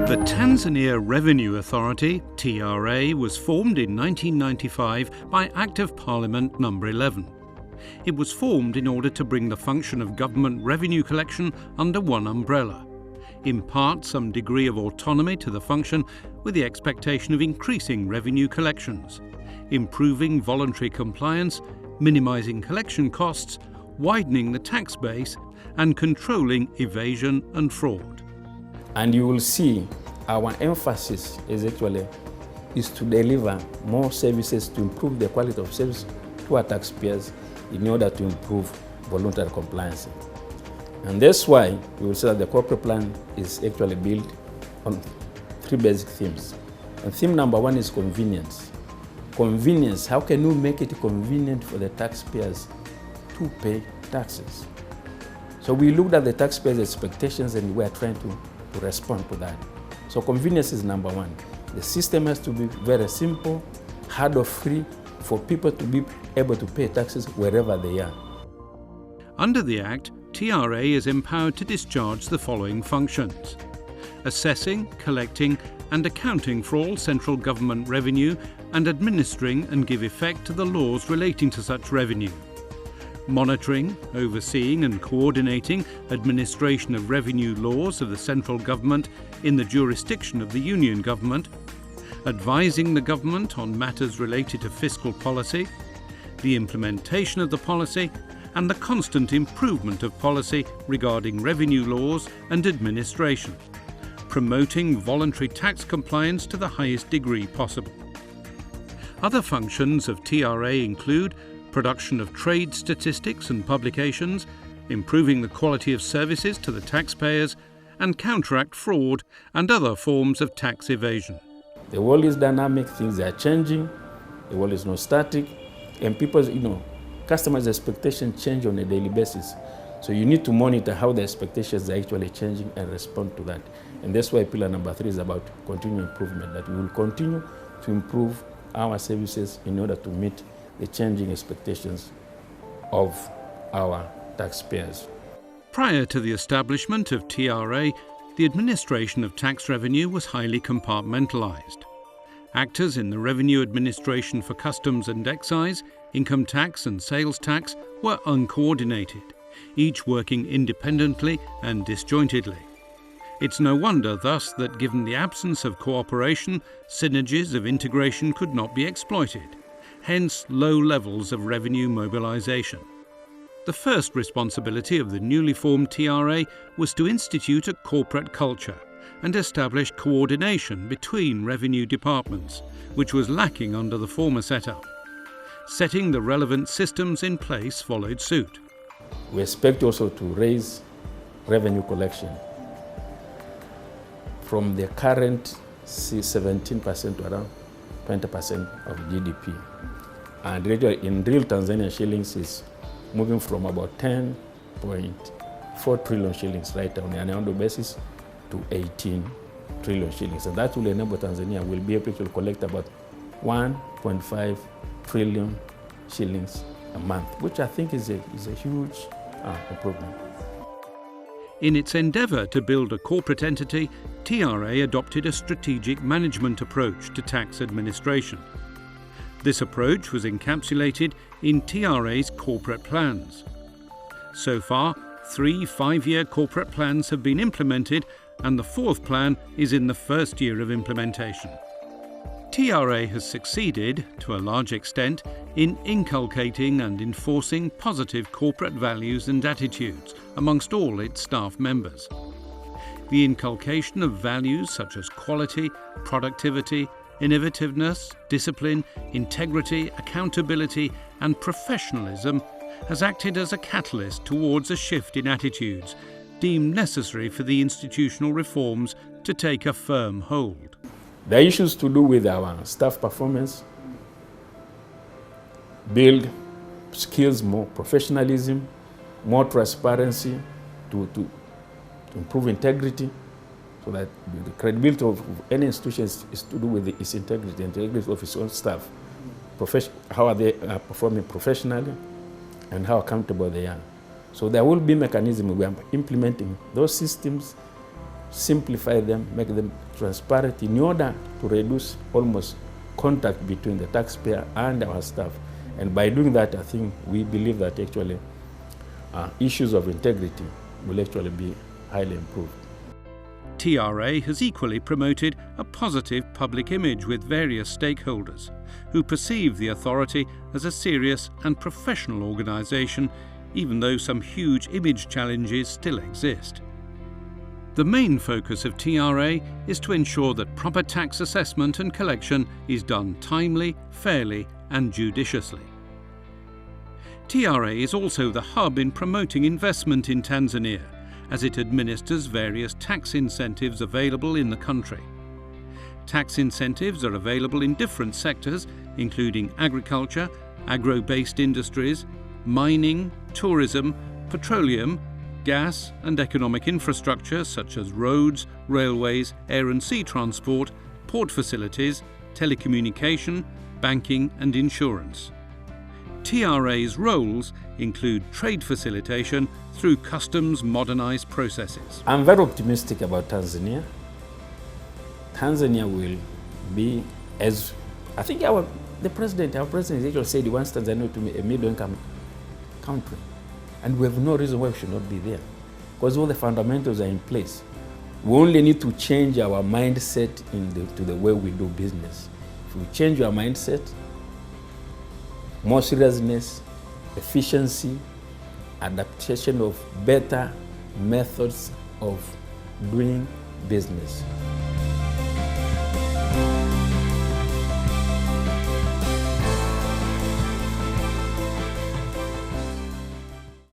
The Tanzania Revenue Authority, TRA, was formed in 1995 by Act of Parliament No. 11. It was formed in order to bring the function of government revenue collection under one umbrella, impart some degree of autonomy to the function with the expectation of increasing revenue collections, improving voluntary compliance, minimising collection costs, widening the tax base, and controlling evasion and fraud. And you will see our emphasis is to deliver more services to improve the quality of service to our taxpayers in order to improve voluntary compliance. And that's why you will see that the corporate plan is actually built on three basic themes. And theme number one is convenience. Convenience, how can we make it convenient for the taxpayers to pay taxes? So we looked at the taxpayers' expectations and we are trying to respond to that. So convenience is number one. The system has to be very simple, hurdle-free, for people to be able to pay taxes wherever they are. Under the Act, TRA is empowered to discharge the following functions: assessing, collecting and accounting for all central government revenue and administering and give effect to the laws relating to such revenue. Monitoring, overseeing and coordinating administration of revenue laws of the central government in the jurisdiction of the Union Government, advising the government on matters related to fiscal policy, the implementation of the policy, and the constant improvement of policy regarding revenue laws and administration, promoting voluntary tax compliance to the highest degree possible. Other functions of TRA include production of trade statistics and publications, improving the quality of services to the taxpayers, and counteract fraud and other forms of tax evasion. The world is dynamic, things are changing, the world is not static, and people's, customers' expectations change on a daily basis. So you need to monitor how the expectations are actually changing and respond to that. And that's why pillar number 3 is about continuous improvement, that we will continue to improve our services in order to meet the changing expectations of our taxpayers. Prior to the establishment of TRA, the administration of tax revenue was highly compartmentalised. Actors in the revenue administration for customs and excise, income tax and sales tax were uncoordinated, each working independently and disjointedly. It's no wonder, thus, that given the absence of cooperation, synergies of integration could not be exploited, hence low levels of revenue mobilisation. The first responsibility of the newly formed TRA was to institute a corporate culture and establish coordination between revenue departments, which was lacking under the former setup. Setting the relevant systems in place followed suit. We expect also to raise revenue collection from the current 17% to around 20% of GDP. And in real Tanzanian shillings is moving from about 10.4 trillion shillings right on an annual basis to 18 trillion shillings. And that will enable Tanzania will be able to collect about 1.5 trillion shillings a month, which I think is a huge improvement. In its endeavour to build a corporate entity, TRA adopted a strategic management approach to tax administration. This approach was encapsulated in TRA's corporate plans. So far, 3 5-year corporate plans have been implemented, and the 4th plan is in the first year of implementation. TRA has succeeded, to a large extent, in inculcating and enforcing positive corporate values and attitudes amongst all its staff members. The inculcation of values such as quality, productivity, innovativeness, discipline, integrity, accountability, and professionalism has acted as a catalyst towards a shift in attitudes deemed necessary for the institutional reforms to take a firm hold. The issues to do with our staff performance, build skills, more professionalism, more transparency to improve integrity, so that the credibility of any institution is to do with its integrity, integrity of its own staff. How are they performing professionally and how accountable they are. So there will be mechanisms we are implementing those systems simplify them, make them transparent in order to reduce almost contact between the taxpayer and our staff. And by doing that, I think we believe that actually issues of integrity will actually be highly improved. TRA has equally promoted a positive public image with various stakeholders who perceive the authority as a serious and professional organisation, even though some huge image challenges still exist. The main focus of TRA is to ensure that proper tax assessment and collection is done timely, fairly and judiciously. TRA is also the hub in promoting investment in Tanzania, as it administers various tax incentives available in the country. Tax incentives are available in different sectors, including agriculture, agro-based industries, mining, tourism, petroleum, gas and economic infrastructure such as roads, railways, air and sea transport, port facilities, telecommunication, banking and insurance. TRA's roles include trade facilitation through customs modernised processes. I'm very optimistic about Tanzania. Tanzania will be, as I think our president actually said he wants Tanzania to be a middle-income country. And we have no reason why we should not be there, because all the fundamentals are in place. We only need to change our mindset to the way we do business. If we change our mindset, more seriousness, efficiency, adaptation of better methods of doing business.